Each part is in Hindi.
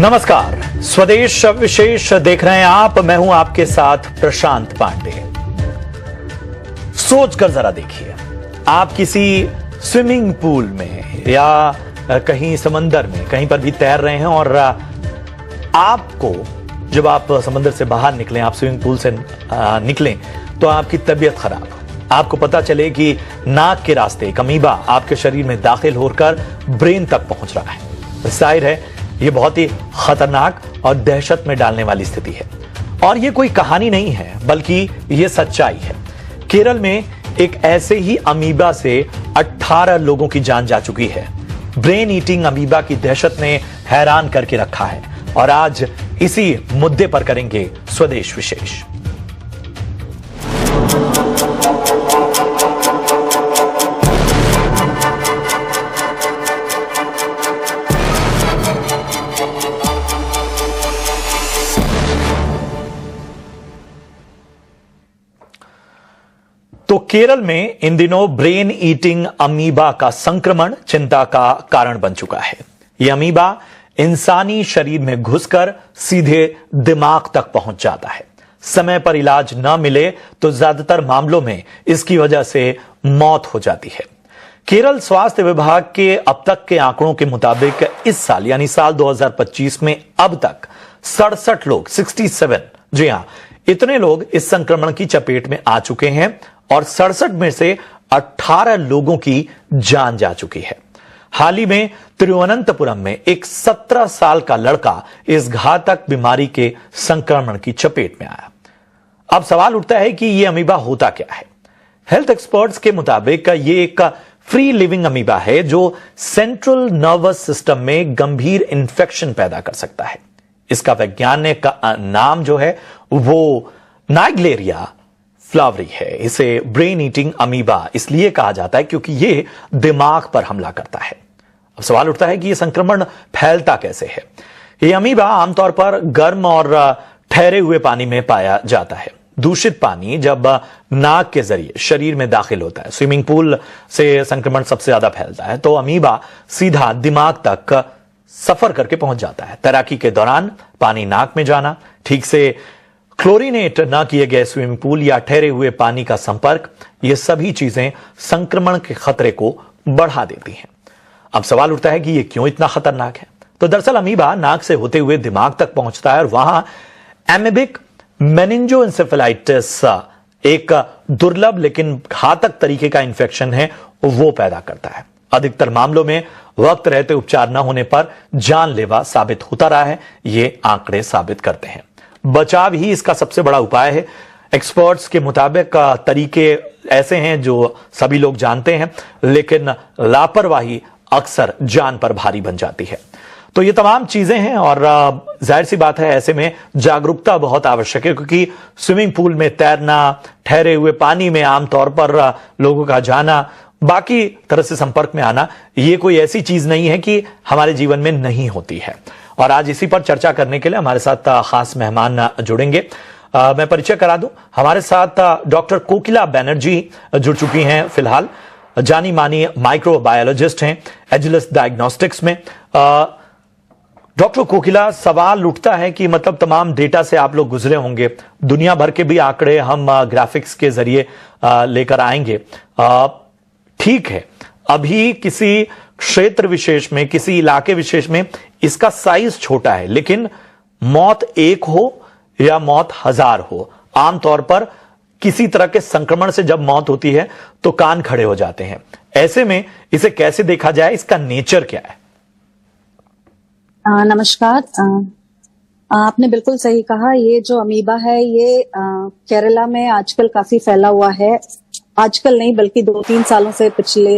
नमस्कार, स्वदेश विशेष देख रहे हैं आप। मैं हूं आपके साथ प्रशांत पांडे। सोचकर जरा देखिए, आप किसी स्विमिंग पूल में या कहीं समंदर में कहीं पर भी तैर रहे हैं और आपको जब आप समंदर से बाहर निकलें, आप स्विमिंग पूल से निकलें तो आपकी तबीयत खराब, आपको पता चले कि नाक के रास्ते एक अमीबा आपके शरीर में दाखिल होकर ब्रेन तक पहुंच रहा है। जाहिर है यह बहुत ही खतरनाक और दहशत में डालने वाली स्थिति है। और यह कोई कहानी नहीं है, बल्कि यह सच्चाई है। केरल में एक ऐसे ही अमीबा से 18 लोगों की जान जा चुकी है। ब्रेन ईटिंग अमीबा की दहशत ने हैरान करके रखा है और आज इसी मुद्दे पर करेंगे स्वदेश विशेष। तो केरल में इन दिनों ब्रेन ईटिंग अमीबा का संक्रमण चिंता का कारण बन चुका है। यह अमीबा इंसानी शरीर में घुसकर सीधे दिमाग तक पहुंच जाता है। समय पर इलाज न मिले तो ज्यादातर मामलों में इसकी वजह से मौत हो जाती है। केरल स्वास्थ्य विभाग के अब तक के आंकड़ों के मुताबिक इस साल यानी साल 2025 में अब तक 67 लोग 67, जी हां, इतने लोग इस संक्रमण की चपेट में आ चुके हैं और 67 में से 18 लोगों की जान जा चुकी है। हाल ही में तिरुवनंतपुरम में एक 17 साल का लड़का इस घातक बीमारी के संक्रमण की चपेट में आया। अब सवाल उठता है कि यह अमीबा होता क्या है। हेल्थ एक्सपर्ट्स के मुताबिक यह एक फ्री लिविंग अमीबा है जो सेंट्रल नर्वस सिस्टम में गंभीर इंफेक्शन पैदा कर सकता है। इसका वैज्ञानिक नाम जो है वो नाइग्लेरिया फ्लावरी है। इसे ब्रेन ईटिंग अमीबा इसलिए कहा जाता है क्योंकि यह दिमाग पर हमला करता है। अब सवाल उठता है कि यह संक्रमण फैलता कैसे है। यह अमीबा आमतौर पर गर्म और ठहरे हुए पानी में पाया जाता है। दूषित पानी जब नाक के जरिए शरीर में दाखिल होता है, स्विमिंग पूल से संक्रमण सबसे ज्यादा फैलता है, तो अमीबा सीधा दिमाग तक सफर करके पहुंच जाता है। तैराकी के दौरान पानी नाक में जाना, ठीक से क्लोरीनेट न किए गए स्विमिंग पूल या ठहरे हुए पानी का संपर्क, ये सभी चीजें संक्रमण के खतरे को बढ़ा देती हैं। अब सवाल उठता है कि ये क्यों इतना खतरनाक है। तो दरअसल अमीबा नाक से होते हुए दिमाग तक पहुंचता है और वहां एमीबिक मेनिंजोएन्सेफेलाइटिस, एक दुर्लभ लेकिन घातक तरीके का इंफेक्शन है, वो पैदा करता है। अधिकतर मामलों में वक्त रहते उपचार न होने पर जानलेवा साबित होता रहा है, ये आंकड़े साबित करते हैं। बचाव ही इसका सबसे बड़ा उपाय है। एक्सपर्ट्स के मुताबिक तरीके ऐसे हैं जो सभी लोग जानते हैं, लेकिन लापरवाही अक्सर जान पर भारी बन जाती है। तो ये तमाम चीजें हैं और जाहिर सी बात है, ऐसे में जागरूकता बहुत आवश्यक है, क्योंकि स्विमिंग पूल में तैरना, ठहरे हुए पानी में आमतौर पर लोगों का जाना, बाकी तरह से संपर्क में आना, ये कोई ऐसी चीज नहीं है कि हमारे जीवन में नहीं होती है। और आज इसी पर चर्चा करने के लिए हमारे साथ खास मेहमान जुड़ेंगे। मैं परिचय करा दूं, हमारे साथ डॉक्टर कोकिला बनर्जी जुड़ चुकी हैं। फिलहाल जानी मानी माइक्रोबायोलॉजिस्ट हैं एजिलस डायग्नोस्टिक्स में। डॉक्टर कोकिला, सवाल उठता है कि मतलब तमाम डेटा से आप लोग गुजरे होंगे, दुनिया भर के भी आंकड़े हम ग्राफिक्स के जरिए लेकर आएंगे। ठीक है, अभी किसी क्षेत्र विशेष में, किसी इलाके विशेष में इसका साइज छोटा है, लेकिन मौत एक हो या मौत 1000 हो, आमतौर पर किसी तरह के संक्रमण से जब मौत होती है तो कान खड़े हो जाते हैं। ऐसे में इसे कैसे देखा जाए, इसका नेचर क्या है? नमस्कार। आपने बिल्कुल सही कहा। ये जो अमीबा है ये केरला में आजकल काफी फैला हुआ है। आजकल नहीं बल्कि 2-3 सालों से पिछले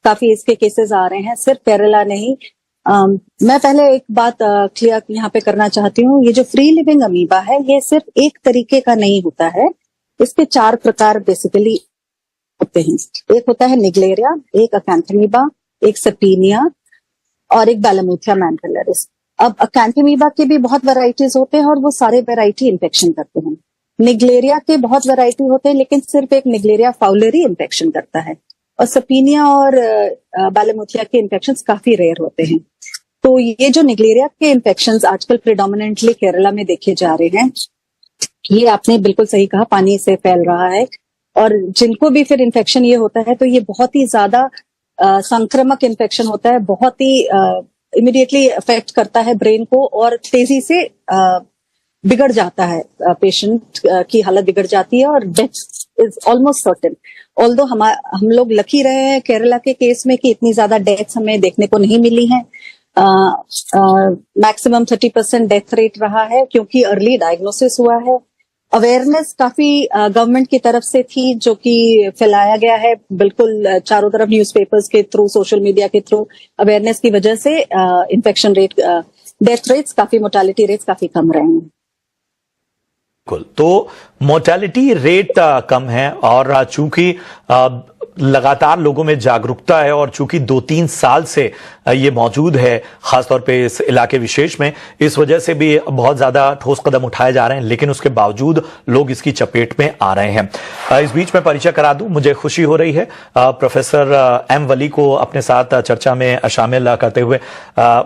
काफी इसके केसेस आ रहे हैं, सिर्फ केरला नहीं। मैं पहले एक बात क्लियर यहाँ पे करना चाहती हूँ। ये जो फ्री लिविंग अमीबा है ये सिर्फ एक तरीके का नहीं होता है, इसके 4 प्रकार बेसिकली होते हैं। एक होता है निग्लेरिया, एक अकैंथमीबा, एक सेपीनिया और एक बैलेमूथिया मैंट्रिलिस। अब अकैंथमीबा के भी बहुत वैरायटीज होते हैं और वो सारे वैरायटी इन्फेक्शन करते हैं। निग्लेरिया के बहुत वैरायटी होते हैं, लेकिन सिर्फ एक निग्लेरिया फाउलरी इन्फेक्शन करता है और सपीनिया और बैलेमूथिया के इन्फेक्शन काफी रेयर होते हैं। तो ये जो निग्लेरिया के इन्फेक्शंस आजकल प्रिडोमिनेंटली केरला में देखे जा रहे हैं, ये आपने बिल्कुल सही कहा, पानी से फैल रहा है। और जिनको भी फिर इन्फेक्शन ये होता है तो ये बहुत ही ज्यादा संक्रामक इन्फेक्शन होता है, बहुत ही इमीडिएटली अफेक्ट करता है ब्रेन को और तेजी से बिगड़ जाता है, पेशेंट की हालत बिगड़ जाती है और death is almost certain. Although हम लोग लकी रहे हैं केरला के केस में कि इतनी ज्यादा डेथ्स हमें देखने को नहीं मिली हैं। मैक्सिमम 30% डेथ रेट रहा है क्योंकि अर्ली डायग्नोसिस हुआ है। अवेयरनेस काफी गवर्नमेंट की तरफ से थी जो कि फैलाया गया है बिल्कुल चारों तरफ, न्यूज़पेपर्स के थ्रू, सोशल मीडिया के थ्रू। अवेयरनेस की वजह से इन्फेक्शन रेट, डेथ रेट्स काफी, मोर्टेलिटी रेट्स काफी कम रहे हैं। बिल्कुल, तो मोर्टेलिटी रेट कम है और चूंकि लगातार लोगों में जागरूकता है और चूंकि 2-3 साल से ये मौजूद है, खासतौर पे इस इलाके विशेष में, इस वजह से भी बहुत ज्यादा ठोस कदम उठाए जा रहे हैं, लेकिन उसके बावजूद लोग इसकी चपेट में आ रहे हैं। इस बीच में परिचय करा दूं, मुझे खुशी हो रही है प्रोफेसर एम वली को अपने साथ चर्चा में शामिल करते हुए।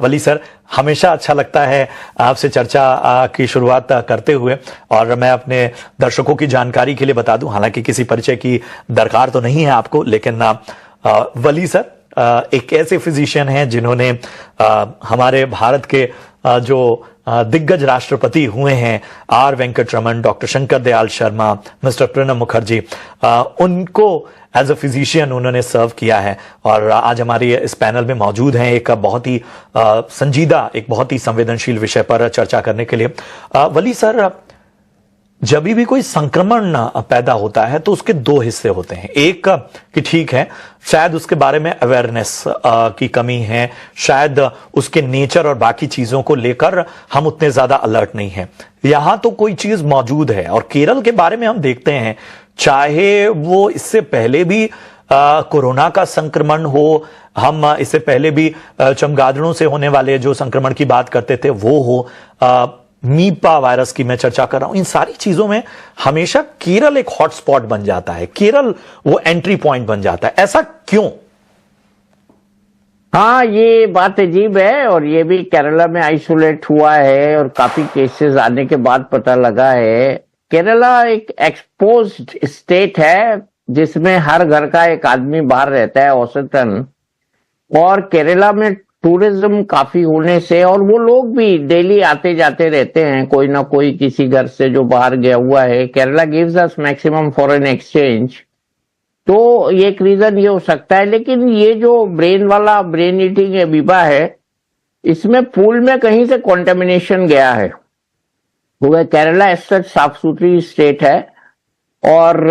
वली सर, हमेशा अच्छा लगता है आपसे चर्चा की शुरुआत करते हुए, और मैं अपने दर्शकों की जानकारी के लिए बता दूं, हालांकि किसी परिचय की दरकार तो नहीं है आपको, लेकिन वली सर एक ऐसे फिजिशियन हैं जिन्होंने हमारे भारत के जो दिग्गज राष्ट्रपति हुए हैं, R Venkataraman, doctor Shankar Dayal Sharma, mister Pranab Mukherjee, उनको एज अ फिजिशियन उन्होंने सर्व किया है और आज हमारी इस पैनल में मौजूद हैं एक बहुत ही संजीदा, एक बहुत ही संवेदनशील विषय पर चर्चा करने के लिए। वली सर, जब भी कोई संक्रमण पैदा होता है तो उसके 2 हिस्से होते हैं। एक कि ठीक है, शायद उसके बारे में अवेयरनेस की कमी है, शायद उसके नेचर और बाकी चीजों को लेकर हम उतने ज्यादा अलर्ट नहीं हैं। यहां तो कोई चीज मौजूद है और केरल के बारे में हम देखते हैं, चाहे वो इससे पहले भी कोरोना का संक्रमण हो, हम इससे पहले भी चमगादड़ों से होने वाले जो संक्रमण की बात करते थे वो हो, नीपा वायरस की मैं चर्चा कर रहा हूं, इन सारी चीजों में हमेशा केरल एक हॉटस्पॉट बन जाता है, केरल वो एंट्री पॉइंट बन जाता है। ऐसा क्यों? हाँ, ये बात अजीब है और ये भी केरला में आइसोलेट हुआ है और काफी केसेस आने के बाद पता लगा है। केरला एक एक्सपोज्ड स्टेट है जिसमें हर घर का एक आदमी बाहर रहता है औसतन, और केरला में टूरिज्म काफी होने से, और वो लोग भी डेली आते जाते रहते हैं, कोई ना कोई किसी घर से जो बाहर गया हुआ है। Kerala gives us maximum foreign exchange, तो ये एक रीजन ये हो सकता है। लेकिन ये जो ब्रेन ईटिंग अमीबा है, इसमें पूल में कहीं से कॉन्टेमिनेशन गया है। वो केरला एज सच साफ सुथरी स्टेट है और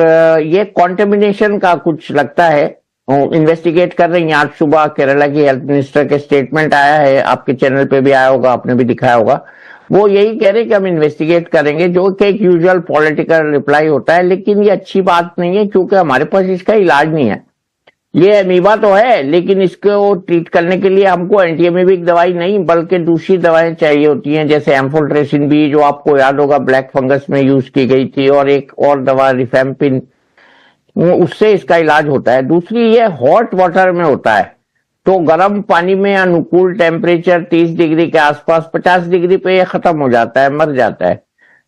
ये कॉन्टेमिनेशन का कुछ लगता है, इन्वेस्टिगेट कर रही हैं। आज सुबह केरला की हेल्थ मिनिस्टर के स्टेटमेंट आया है, आपके चैनल पे भी आया होगा, आपने भी दिखाया होगा। वो यही कह रहे हैं कि हम इन्वेस्टिगेट करेंगे, जो कि एक यूजुअल पॉलिटिकल रिप्लाई होता है। लेकिन ये अच्छी बात नहीं है क्योंकि हमारे पास इसका इलाज नहीं है। ये अमीबा तो है, लेकिन इसको ट्रीट करने के लिए हमको एंटी अमीबिक दवाई नहीं बल्कि दूसरी दवाएं चाहिए होती हैं, जैसे एम्फोट्रेसिन बी, जो आपको याद होगा ब्लैक फंगस में यूज की गई थी, और एक और दवा रिफेम्पिन, उससे इसका इलाज होता है। दूसरी ये हॉट वाटर में होता है, तो गर्म पानी में अनुकूल टेम्परेचर 30 डिग्री के आसपास, 50 डिग्री पे ये खत्म हो जाता है, मर जाता है।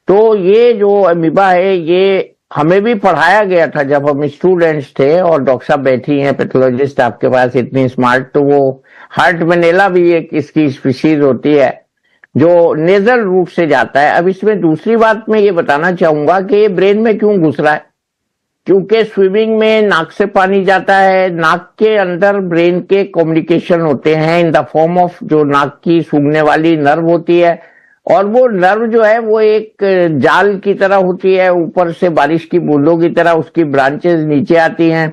तो ये जो अमीबा है, ये हमें भी पढ़ाया गया था जब हम स्टूडेंट्स थे, और डॉक्टर साहब बैठी हैं पैथोलॉजिस्ट आपके पास इतनी स्मार्ट, तो वो हार्टमेनेला भी एक इसकी स्पीशीज होती है जो नेजल रूट से जाता है। अब इसमें दूसरी बात मैं ये बताना चाहूंगा कि ये ब्रेन में क्यों घुस रहा है, क्योंकि स्विमिंग में नाक से पानी जाता है, नाक के अंदर ब्रेन के कम्युनिकेशन होते हैं इन द फॉर्म ऑफ जो नाक की सूंघने वाली नर्व होती है, और वो नर्व जो है वो एक जाल की तरह होती है, ऊपर से बारिश की बूंदों की तरह उसकी ब्रांचेस नीचे आती हैं।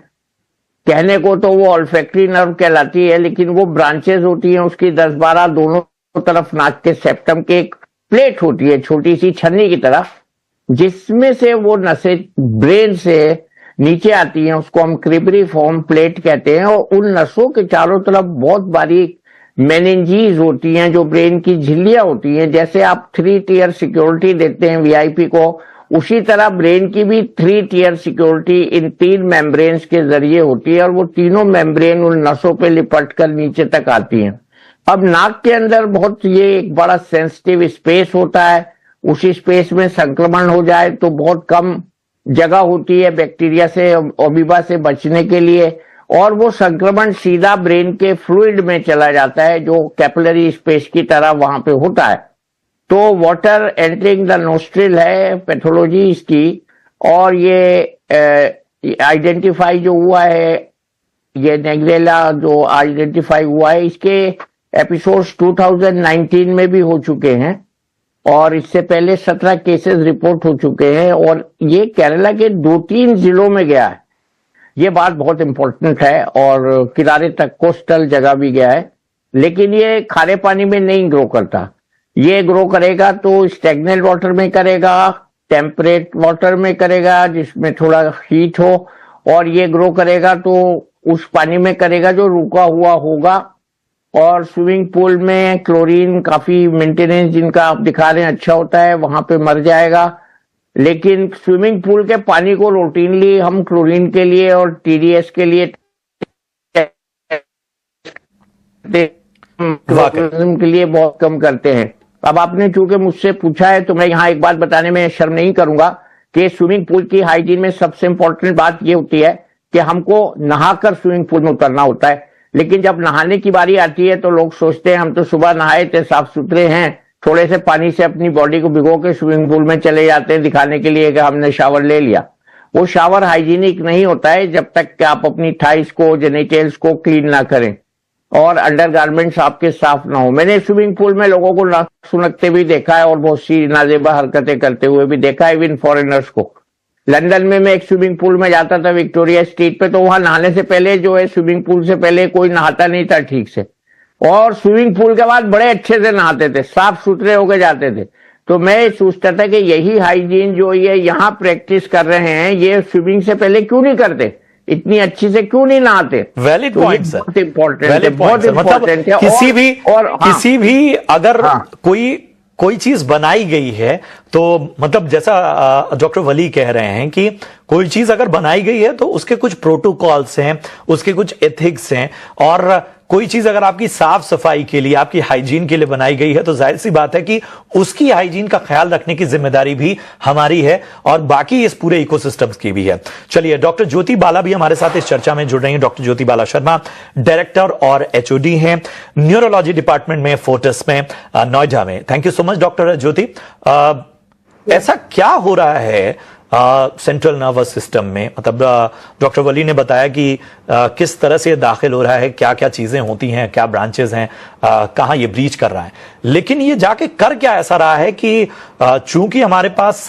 कहने को तो वो ऑल्फैक्टरी नर्व कहलाती है, लेकिन वो ब्रांचेस होती हैं उसकी 10-12 दोनों तरफ नाक के सेप्टम के, एक प्लेट होती है छोटी सी छन्नी की तरह, जिसमें से वो नसें ब्रेन से नीचे आती हैं, उसको हम क्रिब्रिफॉर्म प्लेट कहते हैं। और उन नसों के चारों तरफ बहुत बारीक मेनिंजीज होती हैं जो ब्रेन की झिल्लियां होती हैं। जैसे आप 3 टियर सिक्योरिटी देते हैं वीआईपी को, उसी तरह ब्रेन की भी 3 टियर सिक्योरिटी इन 3 मेम्ब्रेन्स के जरिए होती है, और वो तीनों मेम्ब्रेन उन नसों पे लिपट कर नीचे तक आती हैं। अब नाक के अंदर बहुत ये एक बड़ा सेंसिटिव स्पेस होता है, उसी स्पेस में संक्रमण हो जाए तो बहुत कम जगह होती है बैक्टीरिया से, अमीबा से बचने के लिए, और वो संक्रमण सीधा ब्रेन के फ्लूइड में चला जाता है जो कैपिलरी स्पेस की तरह वहां पे होता है। तो वाटर एंटरिंग द नोस्ट्रिल है पैथोलॉजी इसकी, और ये आइडेंटिफाई जो हुआ है, ये नेग्रेला जो आइडेंटिफाई हुआ है, इसके एपिसोड्स 2019 में भी हो चुके हैं और इससे पहले 17 केसेस रिपोर्ट हो चुके हैं, और ये केरला के 2-3 जिलों में गया है। ये बात बहुत इंपॉर्टेंट है, और किनारे तक कोस्टल जगह भी गया है, लेकिन ये खारे पानी में नहीं ग्रो करता। ये ग्रो करेगा तो स्टेगनेंट वाटर में करेगा, टेम्परेट वाटर में करेगा जिसमें थोड़ा हीट हो, और ये ग्रो करेगा तो उस पानी में करेगा जो रुका हुआ होगा। और स्विमिंग पूल में क्लोरीन काफी मेंटेनेंस जिनका आप दिखा रहे हैं अच्छा होता है, वहां पे मर जाएगा। लेकिन स्विमिंग पूल के पानी को रूटीनली हम क्लोरीन के लिए और टीडीएस के लिए बहुत कम करते हैं। अब आपने चूंकि मुझसे पूछा है तो मैं यहाँ एक बात बताने में शर्म नहीं करूंगा कि स्विमिंग पूल की हाइजीन में सबसे इंपॉर्टेंट बात ये होती है कि हमको नहाकर स्विमिंग पूल में उतरना होता है। लेकिन जब नहाने की बारी आती है तो लोग सोचते हैं हम तो सुबह नहाए थे, साफ सुथरे हैं, थोड़े से पानी से अपनी बॉडी को भिगो के स्विमिंग पूल में चले जाते हैं दिखाने के लिए कि हमने शावर ले लिया। वो शावर हाइजीनिक नहीं होता है जब तक कि आप अपनी थाइस को, जेनिटल्स को क्लीन ना करें और अंडरगारमेंट्स आपके साफ ना हो। मैंने स्विमिंग पूल में लोगों को नाक सुनकते भी देखा है और बहुत सी नाजेबा हरकतें करते हुए भी देखा है, इवन फॉरेनर्स को। लंदन में मैं एक स्विमिंग पूल में जाता था विक्टोरिया स्ट्रीट पे, तो वहां नहाने से पहले जो है स्विमिंग पूल से पहले कोई नहाता नहीं था ठीक से, और स्विमिंग पूल के बाद बड़े अच्छे से नहाते थे, साफ सुथरे होके जाते थे। तो मैं सोचता था कि यही हाइजीन जो ये यहाँ प्रैक्टिस कर रहे हैं ये स्विमिंग से पहले क्यों नहीं करते, इतनी अच्छी से क्यों नहीं नहाते। वैलिड पॉइंट सर, बहुत इंपॉर्टेंट है, बहुत इंपॉर्टेंट है। किसी भी अगर कोई चीज बनाई गई है तो मतलब जैसा डॉक्टर वली कह रहे हैं कि कोई चीज अगर बनाई गई है तो उसके कुछ प्रोटोकॉल्स हैं, उसके कुछ एथिक्स हैं, और कोई चीज अगर आपकी साफ सफाई के लिए, आपकी हाइजीन के लिए बनाई गई है तो जाहिर सी बात है कि उसकी हाइजीन का ख्याल रखने की जिम्मेदारी भी हमारी है और बाकी इस पूरे इकोसिस्टम्स की भी है। चलिए, डॉक्टर ज्योति बाला भी हमारे साथ इस चर्चा में जुड़ रही हैं। डॉक्टर ज्योति बाला शर्मा डायरेक्टर और एचओडी हैं न्यूरोलॉजी डिपार्टमेंट में, फोर्टिस में, नोएडा में। Thank you so much doctor Jyoti. ऐसा क्या हो रहा है सेंट्रल नर्वस सिस्टम में, मतलब डॉक्टर वली ने बताया कि किस तरह से दाखिल हो रहा है, क्या क्या चीजें होती हैं, क्या ब्रांचेस हैं, कहां ये ब्रीच कर रहा है, लेकिन ये जाके कर क्या ऐसा रहा है कि चूंकि हमारे पास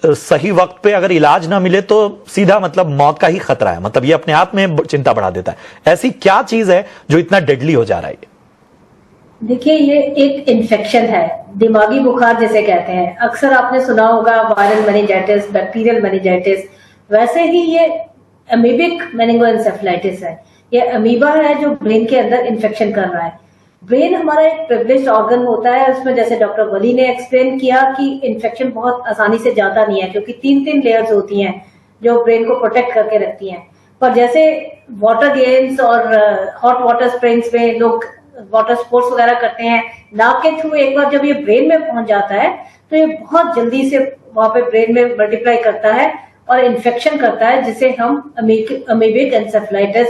सही वक्त पे अगर इलाज ना मिले तो सीधा मतलब मौत का ही खतरा है, मतलब ये अपने आप में चिंता बढ़ा देता है। ऐसी क्या चीज है जो इतना डेडली हो जा रहा है? देखिए, ये एक इन्फेक्शन है, दिमागी बुखार जिसे कहते हैं। अक्सर आपने सुना होगा वायरल मेनिंजाइटिस, बैक्टीरियल मेनिंजाइटिस, वैसे ही ये अमीबिक मेनिंगोएन्सेफलाइटिस है। ये अमीबा है जो ब्रेन के अंदर इन्फेक्शन कर रहा है। ब्रेन हमारा एक प्रिविलेज्ड ऑर्गन होता है, उसमें जैसे डॉक्टर वली ने एक्सप्लेन किया कि इन्फेक्शन बहुत आसानी से जाता नहीं है क्योंकि 3 लेयर्स होती हैं जो ब्रेन को प्रोटेक्ट करके रखती हैं। पर जैसे वाटर गेम्स और हॉट वाटर स्प्रिंग्स में लोग वाटर स्पोर्ट्स वगैरह करते हैं, नाक के थ्रू एक बार जब ये ब्रेन में पहुंच जाता है तो ये बहुत जल्दी से वहां पे ब्रेन में मल्टीप्लाई करता है और इन्फेक्शन करता है, जिसे हम अमीबिक एन्सेफलाइटिस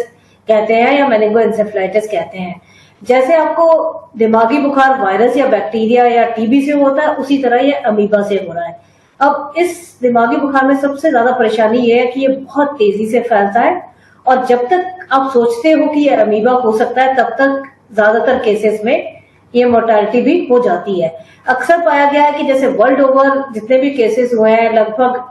कहते हैं या मेनिंगोएन्सेफलाइटिस कहते हैं। जैसे आपको दिमागी बुखार वायरस या बैक्टीरिया या टीबी से होता है, उसी तरह ये अमीबा से हो रहा है। अब इस दिमागी बुखार में सबसे ज्यादा परेशानी ये है कि ये बहुत तेजी से फैलता है और जब तक आप सोचते हो कि ये अमीबा हो सकता है तब तक ज्यादातर केसेस में ये मोर्टालिटी भी हो जाती है। अक्सर पाया गया है कि जैसे वर्ल्ड ओवर जितने भी केसेस हुए हैं, लगभग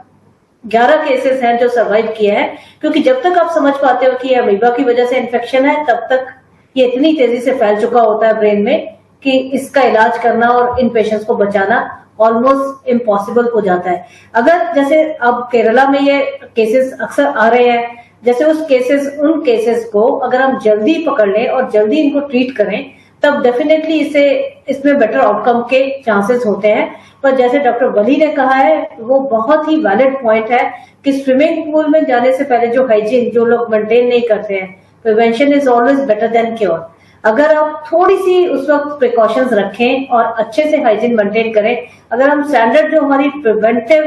11 केसेस हैं जो सर्वाइव किए हैं, क्योंकि जब तक आप समझ पाते हो कि ये अमीबा की वजह से इन्फेक्शन है तब तक ये इतनी तेजी से फैल चुका होता है ब्रेन में कि इसका इलाज करना और इन पेशेंट्स को बचाना ऑलमोस्ट इम्पॉसिबल हो जाता है। अगर जैसे अब केरला में ये केसेस अक्सर आ रहे हैं, जैसे उन केसेस को अगर हम जल्दी पकड़ लें और जल्दी इनको ट्रीट करें तब डेफिनेटली इसमें बेटर आउटकम के चांसेस होते हैं। पर जैसे डॉक्टर वली ने कहा है वो बहुत ही वैलिड पॉइंट है कि स्विमिंग पूल में जाने से पहले जो हाइजीन जो लोग मेंटेन नहीं करते हैं, prevention is always better than cure. अगर आप थोड़ी सी उस वक्त प्रिकॉशंस रखें और अच्छे से हाइजीन मेंटेन करें, अगर हम स्टैंडर्ड जो हमारी प्रिवेंटिव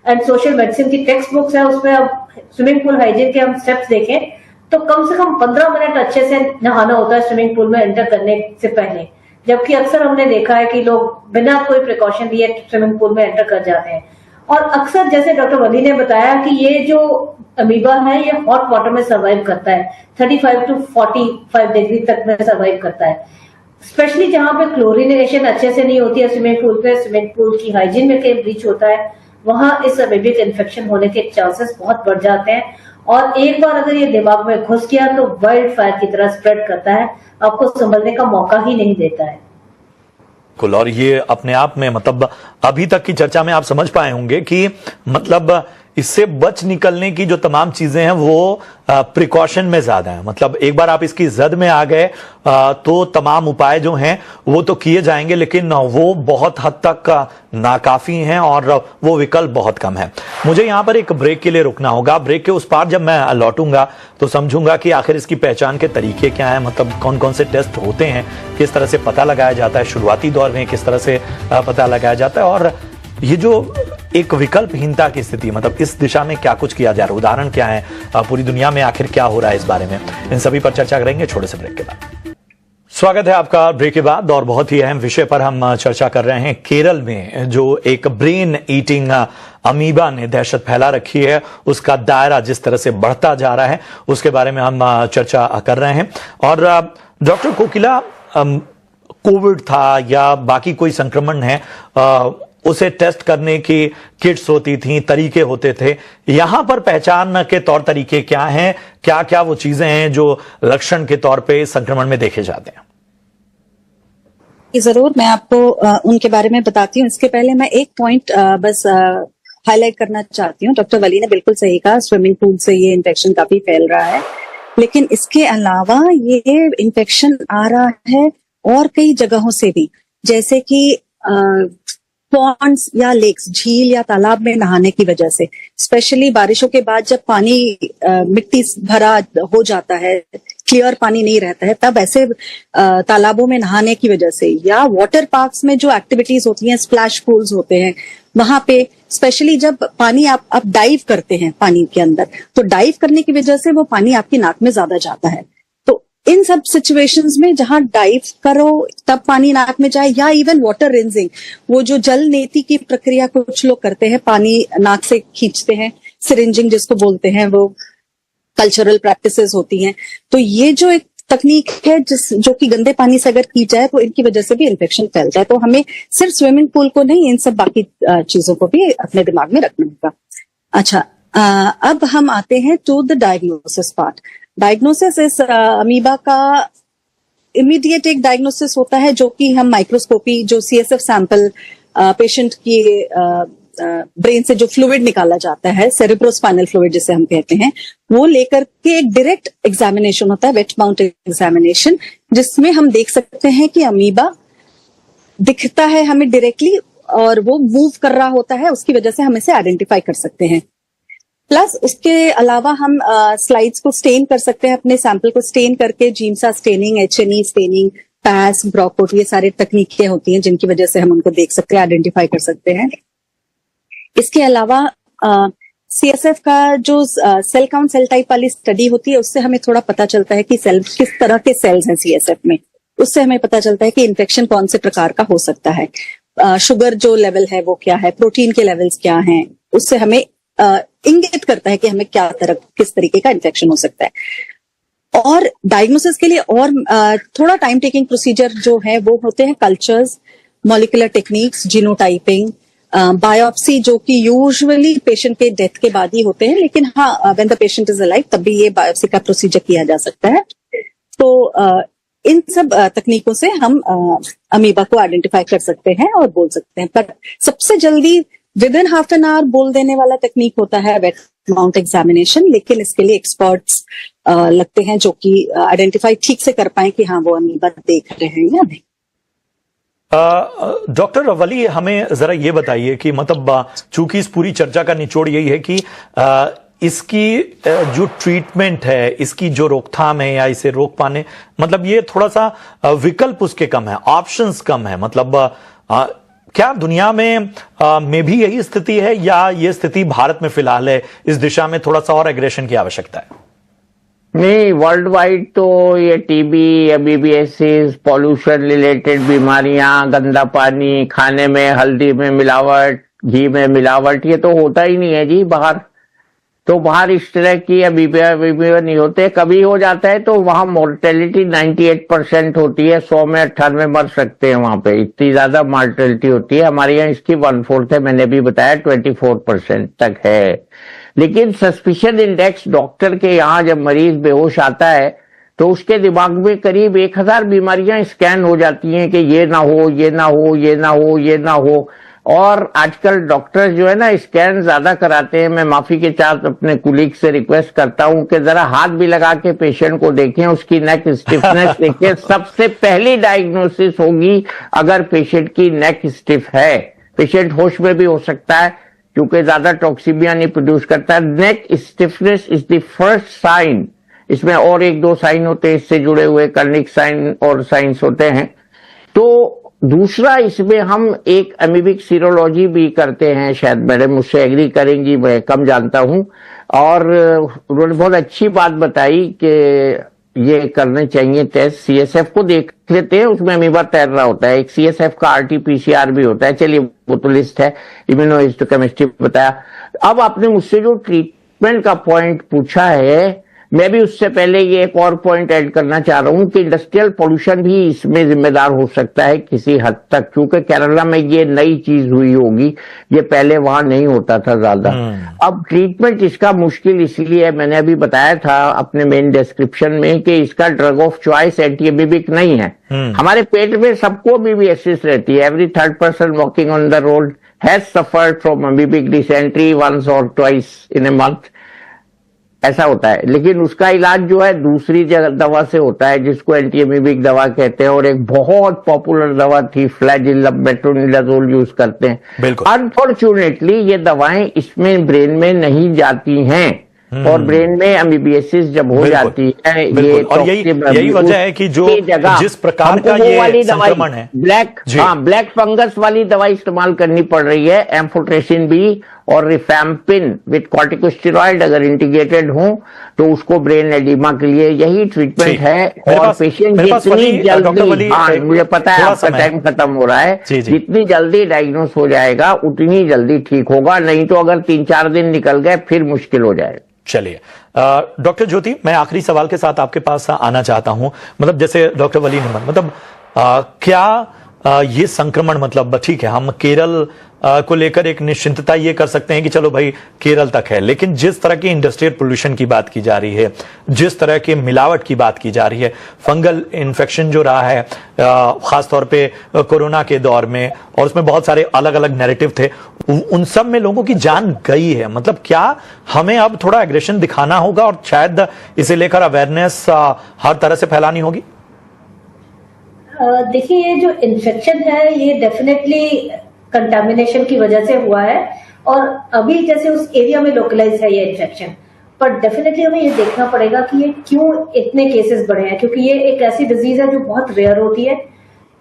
एंड सोशल मेडिसिन की टेक्स्ट बुक्स है उसमें अब स्विमिंग पूल हाइजीन के हम स्टेप्स देखें तो कम से कम 15 मिनट अच्छे से नहाना होता है स्विमिंग पूल में एंटर करने से पहले, जबकि अक्सर हमने देखा है कि लोग बिना कोई प्रिकॉशन लिए स्विमिंग पूल में एंटर कर जाते हैं। और अक्सर जैसे डॉक्टर वली ने बताया कि ये जो अमीबा है ये हॉट वाटर में सर्वाइव करता है, 35 to 45 डिग्री तक में सर्वाइव करता है, स्पेशली जहां पे क्लोरिनेशन अच्छे से नहीं होती है स्विमिंग पूल पे, स्विमिंग पूल की हाइजीन में कहीं ब्रीच होता है, वहां इस अमीबिक इन्फेक्शन होने के चांसेस बहुत बढ़ जाते हैं। और एक बार अगर ये दिमाग में घुस गया तो वाइल्ड फायर की तरह स्प्रेड करता है, आपको संभलने का मौका ही नहीं देता है। बिल्कुल, और ये अपने आप में मतलब अभी तक की चर्चा में आप समझ पाए होंगे कि मतलब इससे बच निकलने की जो तमाम चीजें हैं वो प्रिकॉशन में ज्यादा है। मतलब एक बार आप इसकी जद में आ गए तो तमाम उपाय जो हैं वो तो किए जाएंगे, लेकिन वो बहुत हद तक नाकाफी हैं और वो विकल्प बहुत कम है। मुझे यहां पर एक ब्रेक के लिए रुकना होगा। ब्रेक के उस पार जब मैं लौटूंगा तो समझूंगा कि आखिर इसकी पहचान के तरीके क्या है, मतलब कौन कौन से टेस्ट होते हैं, किस तरह से पता लगाया जाता है, शुरुआती दौर में किस तरह से पता लगाया जाता है, और ये जो एक विकल्पहीनता की स्थिति, मतलब इस दिशा में क्या कुछ किया जा रहा है, उदाहरण क्या है, पूरी दुनिया में आखिर क्या हो रहा है इस बारे में, इन सभी पर चर्चा करेंगे छोटे से ब्रेक के बाद। स्वागत है आपका ब्रेक के बाद, और बहुत ही अहम विषय पर हम चर्चा कर रहे हैं। केरल में जो एक ब्रेन ईटिंग अमीबा ने दहशत फैला रखी है, उसका दायरा जिस तरह से बढ़ता जा रहा है उसके बारे में हम चर्चा कर रहे हैं। और डॉक्टर कोकिला, कोविड था या बाकी कोई संक्रमण है, उसे टेस्ट करने की किट्स होती थी, तरीके होते थे, यहां पर पहचान के तौर तरीके क्या हैं, क्या क्या वो चीजें हैं जो लक्षण के तौर पे संक्रमण में देखे जाते हैं? जरूर, मैं आपको उनके बारे में बताती हूँ। इसके पहले मैं एक पॉइंट बस हाईलाइट करना चाहती हूँ। डॉक्टर वली ने बिल्कुल सही कहा, स्विमिंग पूल से ये इन्फेक्शन काफी फैल रहा है, लेकिन इसके अलावा ये इन्फेक्शन आ रहा है और कई जगहों से भी, जैसे कि पॉन्ड्स या लेक्स, झील या तालाब में नहाने की वजह से, स्पेशली बारिशों के बाद जब पानी मिट्टी भरा हो जाता है, क्लियर पानी नहीं रहता है, तब ऐसे तालाबों में नहाने की वजह से, या वाटर पार्क्स में जो एक्टिविटीज होती हैं, स्प्लैश पूल्स होते हैं, वहां पे स्पेशली जब पानी आप डाइव करते हैं पानी के अंदर, तो डाइव करने की वजह से वो पानी आपकी नाक में ज्यादा जाता है। इन सब सिचुएशंस में जहां डाइव करो तब पानी नाक में जाए, या इवन वाटर रिंजिंग, वो जो जल नेति की प्रक्रिया कुछ लोग करते हैं, पानी नाक से खींचते हैं, सिरिंजिंग जिसको बोलते हैं, वो कल्चरल प्रैक्टिसेस होती हैं। तो ये जो एक तकनीक है जो कि गंदे पानी से अगर की जाए तो इनकी वजह से भी इन्फेक्शन फैलता है। तो हमें सिर्फ स्विमिंग पूल को नहीं, इन सब बाकी चीजों को भी अपने दिमाग में रखना होगा। अच्छा, अब हम आते हैं to the diagnosis part. Diagnosis इस अमीबा का इमीडिएट एक डायग्नोसिस होता है, जो कि हम माइक्रोस्कोपी, जो सीएसएफ सैंपल पेशेंट की ब्रेन से जो फ्लूइड निकाला जाता है, सेरेब्रोस्पाइनल फ्लूइड जिसे हम कहते हैं, वो लेकर के एक डायरेक्ट एग्जामिनेशन होता है, वेट माउंट एग्जामिनेशन, जिसमें हम देख सकते हैं कि अमीबा दिखता है हमें डायरेक्टली और वो मूव कर रहा होता है, उसकी वजह से हम इसे आइडेंटिफाई कर सकते हैं। प्लस उसके अलावा हम स्लाइड्स को स्टेन कर सकते हैं, अपने सैंपल को स्टेन करके, जीमसा स्टेनिंग, एचएनई स्टेनिंग, पैस, ब्रोकोट, ये सारी तकनीकें होती हैं जिनकी वजह से हम उनको देख सकते हैं, आइडेंटिफाई कर सकते हैं। इसके अलावा सीएसएफ का जो सेल काउंट, सेल टाइप वाली स्टडी होती है, उससे हमें थोड़ा पता चलता है कि सेल किस तरह के सेल्स हैं सीएसएफ में, उससे हमें पता चलता है कि इन्फेक्शन कौन से प्रकार का हो सकता है, शुगर जो लेवल है वो क्या है, प्रोटीन के लेवल्स क्या हैं, उससे हमें इंगित करता है कि हमें किस तरीके का इन्फेक्शन हो सकता है। और डायग्नोसिस के लिए और थोड़ा टाइम टेकिंग प्रोसीजर जो है वो होते हैं cultures, molecular techniques, genotyping, biopsy, जो कि यूजुअली पेशेंट के डेथ के बाद ही होते हैं, लेकिन हाँ, when the patient is alive तब भी ये बायोप्सी का प्रोसीजर किया जा सकता है। तो इन सब तकनीकों से हम अमीबा को आइडेंटिफाई कर सकते हैं और बोल सकते हैं। पर सबसे जल्दी with in half an hour बोल देने वाला टेक्निक होता है वेट माउंट एग्जामिनेशन, लेकिन इसके लिए एक्सपर्ट्स लगते हैं जो कि आइडेंटिफाई ठीक से कर पाए कि हाँ वो अमीबा देख रहे हैं या नहीं। डॉक्टर वली, हमें जरा ये बताइए कि मतलब चूंकि इस पूरी चर्चा का निचोड़ यही है कि इसकी जो ट्रीटमेंट है, इसकी जो रोकथाम है या इसे रोक पाने, मतलब ये थोड़ा सा विकल्प उसके कम है, ऑप्शंस कम है, मतलब क्या दुनिया में भी यही स्थिति है या ये स्थिति भारत में फिलहाल है, इस दिशा में थोड़ा सा और एग्रेशन की आवश्यकता है? नहीं, वर्ल्ड वाइड तो ये टीबी, एमबीबीएसिस, पॉल्यूशन रिलेटेड बीमारियां, गंदा पानी, खाने में हल्दी में मिलावट, घी में मिलावट, ये तो होता ही नहीं है जी बाहर। तो बाहर इस तरह की बीमारियां नहीं होते, कभी हो जाता है तो वहां मोर्टेलिटी 98% होती है, 100 में 98 मर सकते हैं वहां पे, इतनी ज्यादा मोर्टेलिटी होती है। हमारे यहाँ इसकी 1/4 है, मैंने भी बताया 24% तक है। लेकिन सस्पिशन इंडेक्स डॉक्टर के यहाँ जब मरीज बेहोश आता है तो उसके दिमाग में करीब 1000 बीमारियां स्कैन हो जाती हैं कि ये ना हो, ये ना हो, ये ना हो, ये ना हो। और आजकल डॉक्टर जो है ना स्कैन ज्यादा कराते हैं। मैं माफी के साथ अपने कुलीग से रिक्वेस्ट करता हूं कि जरा हाथ भी लगा के पेशेंट को देखें, उसकी नेक स्टिफनेस देखें। सबसे पहली डायग्नोसिस होगी अगर पेशेंट की नेक स्टिफ है। पेशेंट होश में भी हो सकता है क्योंकि ज्यादा टॉक्सीमिया नहीं प्रोड्यूस करता है। Neck stiffness is the first sign. इसमें और 1-2 साइन होते हैं इससे जुड़े हुए, कर्निक साइन और साइंस होते हैं। तो दूसरा, इसमें हम एक अमीबिक सीरोलॉजी भी करते हैं, शायद मैडम मुझसे एग्री करेंगी, मैं कम जानता हूं। और उन्होंने बहुत अच्छी बात बताई कि ये करने चाहिए टेस्ट। सीएसएफ को देख लेते हैं, उसमें अमीबा तैर रहा होता है। एक सीएसएफ का आरटीपीसीआर भी होता है। चलिए वो तो लिस्ट है, इम्यूनोहिस्टोकेमिस्ट्री बताया। अब आपने मुझसे जो ट्रीटमेंट का पॉइंट पूछा है, मैं भी उससे पहले ये एक और पॉइंट ऐड करना चाह रहा हूं कि इंडस्ट्रियल पोल्यूशन भी इसमें जिम्मेदार हो सकता है किसी हद तक, क्योंकि केरला में ये नई चीज हुई होगी, ये पहले वहां नहीं होता था ज्यादा। अब ट्रीटमेंट इसका मुश्किल इसलिए है, मैंने अभी बताया था अपने मेन डिस्क्रिप्शन में कि इसका drug of choice anti amoebic नहीं है। हमारे पेट में सबको अमीबियासिस रहती है। Every 3rd person walking on the road has suffered from amoebic dysentery once or twice in a month, ऐसा होता है। लेकिन उसका इलाज जो है दूसरी दवा से होता है जिसको एंटी एमीबिक दवा कहते हैं। और एक बहुत पॉपुलर दवा थी फ्लैजिलम, मेट्रोनिडाजोल यूज करते हैं। अनफॉर्चुनेटली ये दवाएं इसमें ब्रेन में नहीं जाती हैं और ब्रेन में अमीबियासिस जब हो जाती है, ये और यही वजह है कि जो जिस प्रकार का ये संक्रमण है, ब्लैक फंगस वाली दवाई इस्तेमाल करनी पड़ रही है, एम्फोटेरेसिन बी और रिफैम्पिन विद कॉर्टिकोस्टेरॉइड अगर इंटीग्रेटेड हो तो उसको ब्रेन एडिमा के लिए यही ट्रीटमेंट है। और पेशेंट जितनी जल्दी, मुझे पता है आपका टाइम खत्म हो रहा है, जितनी जल्दी डायग्नोस हो जाएगा उतनी जल्दी ठीक होगा। नहीं तो अगर 3-4 दिन निकल गए फिर मुश्किल हो जाएगा। चलिए डॉक्टर ज्योति, मैं आखिरी सवाल के साथ आपके पास आना चाहता हूं। मतलब जैसे डॉक्टर वली नेमन, मतलब क्या ये संक्रमण, मतलब ठीक है हम केरल को लेकर एक निश्चिंतता ये कर सकते हैं कि चलो भाई केरल तक है, लेकिन जिस तरह की इंडस्ट्रियल पोल्यूशन की बात की जा रही है, जिस तरह की मिलावट की बात की जा रही है, फंगल इन्फेक्शन जो रहा है खासतौर पे कोरोना के दौर में, और उसमें बहुत सारे अलग अलग नैरेटिव थे, उन सब में लोगों की जान गई है। मतलब क्या हमें अब थोड़ा एग्रेशन दिखाना होगा और शायद इसे लेकर अवेयरनेस हर तरह से फैलानी होगी? देखिए, ये जो इन्फेक्शन है ये डेफिनेटली कंटामिनेशन की वजह से हुआ है और अभी जैसे उस एरिया में लोकलाइज है ये इन्फेक्शन, पर डेफिनेटली हमें ये देखना पड़ेगा कि ये क्यों इतने केसेस बढ़े हैं, क्योंकि ये एक ऐसी डिजीज है जो बहुत रेयर होती है,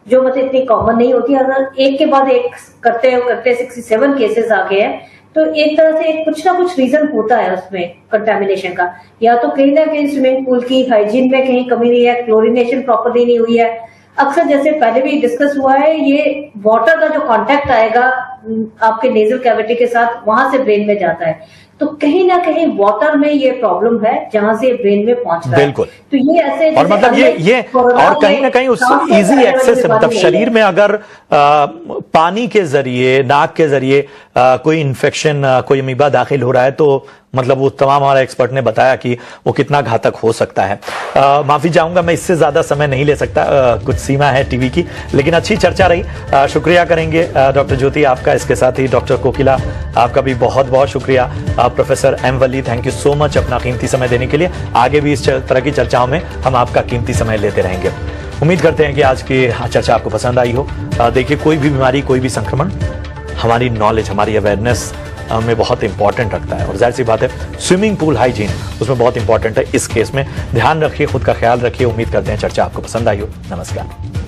जो मतलब इतनी कॉमन नहीं होती। अगर एक के बाद एक करते 67 केसेस आ गए हैं तो एक तरह से कुछ ना कुछ रीजन होता है उसमें कंटामिनेशन का। या तो कहीं ना कहीं स्विमिंग पूल की हाइजीन में कहीं कमी नहीं है, क्लोरिनेशन प्रॉपरली नहीं हुई है। अक्सर जैसे पहले भी डिस्कस हुआ है, ये वाटर का जो कांटेक्ट आएगा आपके नेजल कैविटी के साथ, वहां से ब्रेन में जाता है, तो कहीं ना कहीं वाटर में ये प्रॉब्लम है जहां से ब्रेन में पहुंच रहा है। बिल्कुल। तो ये ऐसे और मतलब ये और कहीं ना कहीं उस इजी एक्सेस, मतलब शरीर में अगर पानी के जरिए, नाक के जरिए कोई इन्फेक्शन, कोई अमीबा दाखिल हो रहा है तो मतलब वो तमाम हमारे एक्सपर्ट ने बताया कि वो कितना घातक हो सकता है। माफी चाहूंगा, मैं इससे ज्यादा समय नहीं ले सकता, कुछ सीमा है टीवी की, लेकिन अच्छी चर्चा रही। शुक्रिया करेंगे डॉक्टर ज्योति आपका, इसके साथ ही डॉक्टर कोकिला आपका भी बहुत बहुत शुक्रिया। Professor M Wali, thank you so much अपना कीमती समय देने के लिए। आगे भी इस तरह की चर्चाओं में हम आपका कीमती समय लेते रहेंगे। उम्मीद करते हैं कि आज की चर्चा आपको पसंद आई हो। देखिए, कोई भी बीमारी, कोई भी संक्रमण, हमारी नॉलेज, हमारी अवेयरनेस में बहुत इंपॉर्टेंट रखता है। और जाहिर सी बात है स्विमिंग पूल हाइजीन उसमें बहुत इंपॉर्टेंट है। इस केस में ध्यान रखिए, खुद का ख्याल रखिए। उम्मीद करते हैं चर्चा आपको पसंद आई हो। नमस्कार।